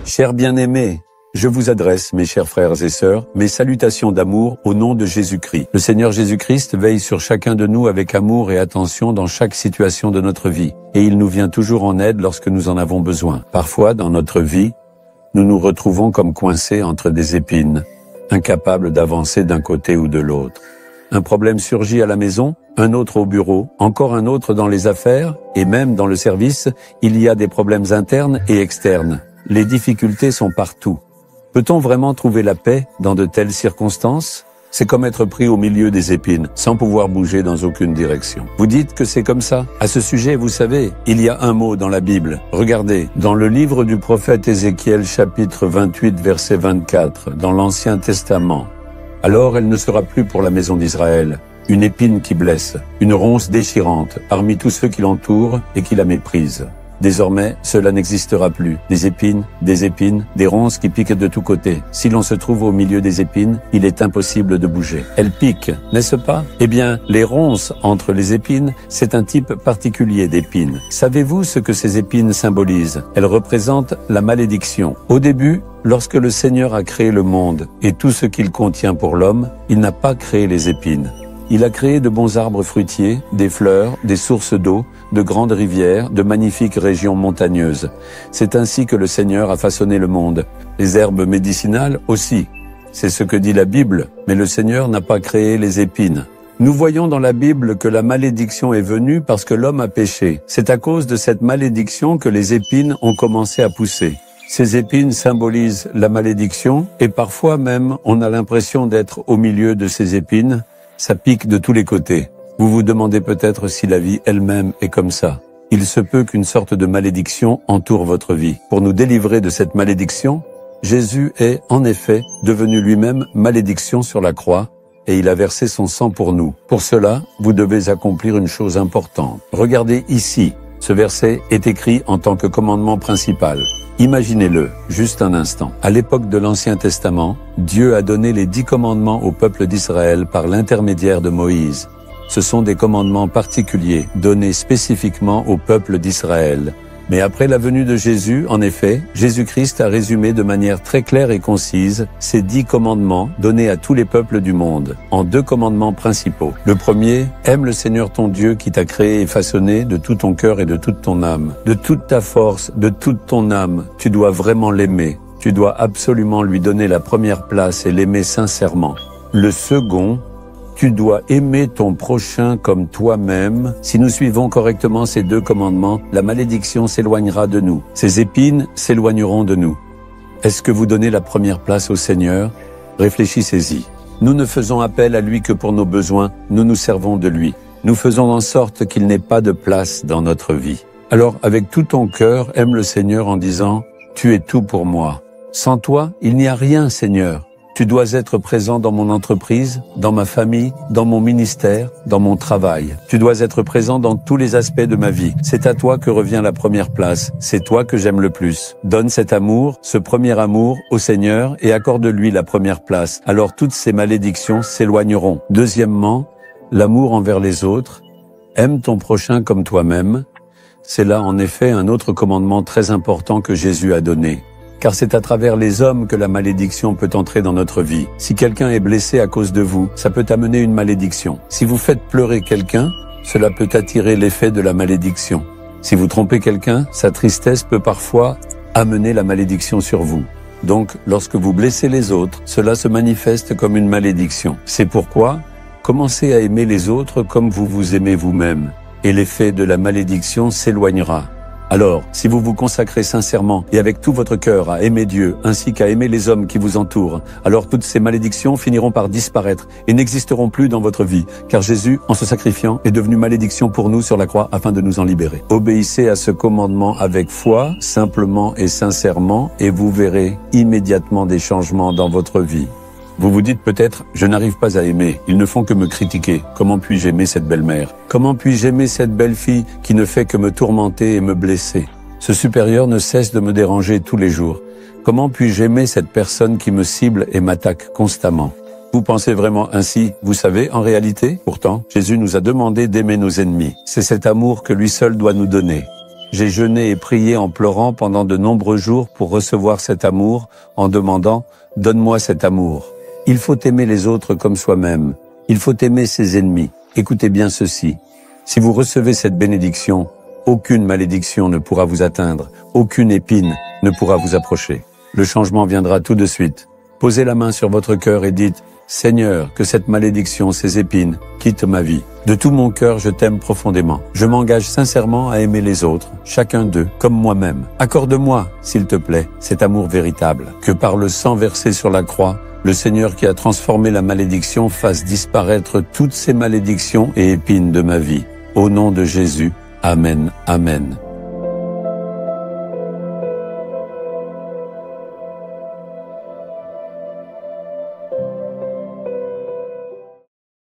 Chers bien-aimés, je vous adresse, mes chers frères et sœurs, mes salutations d'amour au nom de Jésus-Christ. Le Seigneur Jésus-Christ veille sur chacun de nous avec amour et attention dans chaque situation de notre vie. Et il nous vient toujours en aide lorsque nous en avons besoin. Parfois, dans notre vie, nous nous retrouvons comme coincés entre des épines, incapables d'avancer d'un côté ou de l'autre. Un problème surgit à la maison, un autre au bureau, encore un autre dans les affaires, et même dans le service, il y a des problèmes internes et externes. Les difficultés sont partout. Peut-on vraiment trouver la paix dans de telles circonstances? C'est comme être pris au milieu des épines, sans pouvoir bouger dans aucune direction. Vous dites que c'est comme ça? À ce sujet, vous savez, il y a un mot dans la Bible. Regardez, dans le livre du prophète Ézéchiel, chapitre 28, verset 24, dans l'Ancien Testament. « Alors elle ne sera plus pour la maison d'Israël, une épine qui blesse, une ronce déchirante parmi tous ceux qui l'entourent et qui la méprisent. » Désormais, cela n'existera plus. Des épines, des ronces qui piquent de tous côtés. Si l'on se trouve au milieu des épines, il est impossible de bouger. Elles piquent, n'est-ce pas? Eh bien, les ronces entre les épines, c'est un type particulier d'épines. Savez-vous ce que ces épines symbolisent? Elles représentent la malédiction. Au début, lorsque le Seigneur a créé le monde et tout ce qu'il contient pour l'homme, il n'a pas créé les épines. Il a créé de bons arbres fruitiers, des fleurs, des sources d'eau, de grandes rivières, de magnifiques régions montagneuses. C'est ainsi que le Seigneur a façonné le monde. Les herbes médicinales aussi. C'est ce que dit la Bible, mais le Seigneur n'a pas créé les épines. Nous voyons dans la Bible que la malédiction est venue parce que l'homme a péché. C'est à cause de cette malédiction que les épines ont commencé à pousser. Ces épines symbolisent la malédiction et parfois même on a l'impression d'être au milieu de ces épines. Ça pique de tous les côtés. Vous vous demandez peut-être si la vie elle-même est comme ça. Il se peut qu'une sorte de malédiction entoure votre vie. Pour nous délivrer de cette malédiction, Jésus est en effet devenu lui-même malédiction sur la croix et il a versé son sang pour nous. Pour cela, vous devez accomplir une chose importante. Regardez ici, ce verset est écrit en tant que commandement principal. Imaginez-le, juste un instant. À l'époque de l'Ancien Testament, Dieu a donné les 10 commandements au peuple d'Israël par l'intermédiaire de Moïse. Ce sont des commandements particuliers, donnés spécifiquement au peuple d'Israël. Mais après la venue de Jésus, en effet, Jésus-Christ a résumé de manière très claire et concise ces 10 commandements donnés à tous les peuples du monde, en 2 commandements principaux. Le premier, aime le Seigneur ton Dieu qui t'a créé et façonné de tout ton cœur et de toute ton âme. De toute ta force, de toute ton âme, tu dois vraiment l'aimer. Tu dois absolument lui donner la première place et l'aimer sincèrement. Le second, tu dois aimer ton prochain comme toi-même. Si nous suivons correctement ces 2 commandements, la malédiction s'éloignera de nous. Ces épines s'éloigneront de nous. Est-ce que vous donnez la première place au Seigneur? Réfléchissez-y. Nous ne faisons appel à lui que pour nos besoins. Nous nous servons de lui. Nous faisons en sorte qu'il n'ait pas de place dans notre vie. Alors, avec tout ton cœur, aime le Seigneur en disant « Tu es tout pour moi. Sans toi, il n'y a rien, Seigneur. Tu dois être présent dans mon entreprise, dans ma famille, dans mon ministère, dans mon travail. Tu dois être présent dans tous les aspects de ma vie. C'est à toi que revient la première place. C'est toi que j'aime le plus. Donne cet amour, ce premier amour au Seigneur et accorde-lui la première place. Alors toutes ces malédictions s'éloigneront. Deuxièmement, l'amour envers les autres. Aime ton prochain comme toi-même. C'est là en effet un autre commandement très important que Jésus a donné. Car c'est à travers les hommes que la malédiction peut entrer dans notre vie. Si quelqu'un est blessé à cause de vous, ça peut amener une malédiction. Si vous faites pleurer quelqu'un, cela peut attirer l'effet de la malédiction. Si vous trompez quelqu'un, sa tristesse peut parfois amener la malédiction sur vous. Donc, lorsque vous blessez les autres, cela se manifeste comme une malédiction. C'est pourquoi, commencez à aimer les autres comme vous vous aimez vous-même, et l'effet de la malédiction s'éloignera. Alors, si vous vous consacrez sincèrement et avec tout votre cœur à aimer Dieu, ainsi qu'à aimer les hommes qui vous entourent, alors toutes ces malédictions finiront par disparaître et n'existeront plus dans votre vie, car Jésus, en se sacrifiant, est devenu malédiction pour nous sur la croix afin de nous en libérer. Obéissez à ce commandement avec foi, simplement et sincèrement, et vous verrez immédiatement des changements dans votre vie. Vous vous dites peut-être, je n'arrive pas à aimer, ils ne font que me critiquer. Comment puis-je aimer cette belle-mère? Comment puis-je aimer cette belle-fille qui ne fait que me tourmenter et me blesser? Ce supérieur ne cesse de me déranger tous les jours. Comment puis-je aimer cette personne qui me cible et m'attaque constamment? Vous pensez vraiment ainsi, vous savez, en réalité? Pourtant, Jésus nous a demandé d'aimer nos ennemis. C'est cet amour que lui seul doit nous donner. J'ai jeûné et prié en pleurant pendant de nombreux jours pour recevoir cet amour, en demandant « Donne-moi cet amour ». Il faut aimer les autres comme soi-même. Il faut aimer ses ennemis. Écoutez bien ceci. Si vous recevez cette bénédiction, aucune malédiction ne pourra vous atteindre, aucune épine ne pourra vous approcher. Le changement viendra tout de suite. Posez la main sur votre cœur et dites « Seigneur, que cette malédiction, ces épines, quittent ma vie. De tout mon cœur, je t'aime profondément. Je m'engage sincèrement à aimer les autres, chacun d'eux, comme moi-même. Accorde-moi, s'il te plaît, cet amour véritable. Que par le sang versé sur la croix, le Seigneur qui a transformé la malédiction fasse disparaître toutes ces malédictions et épines de ma vie. Au nom de Jésus, Amen, Amen.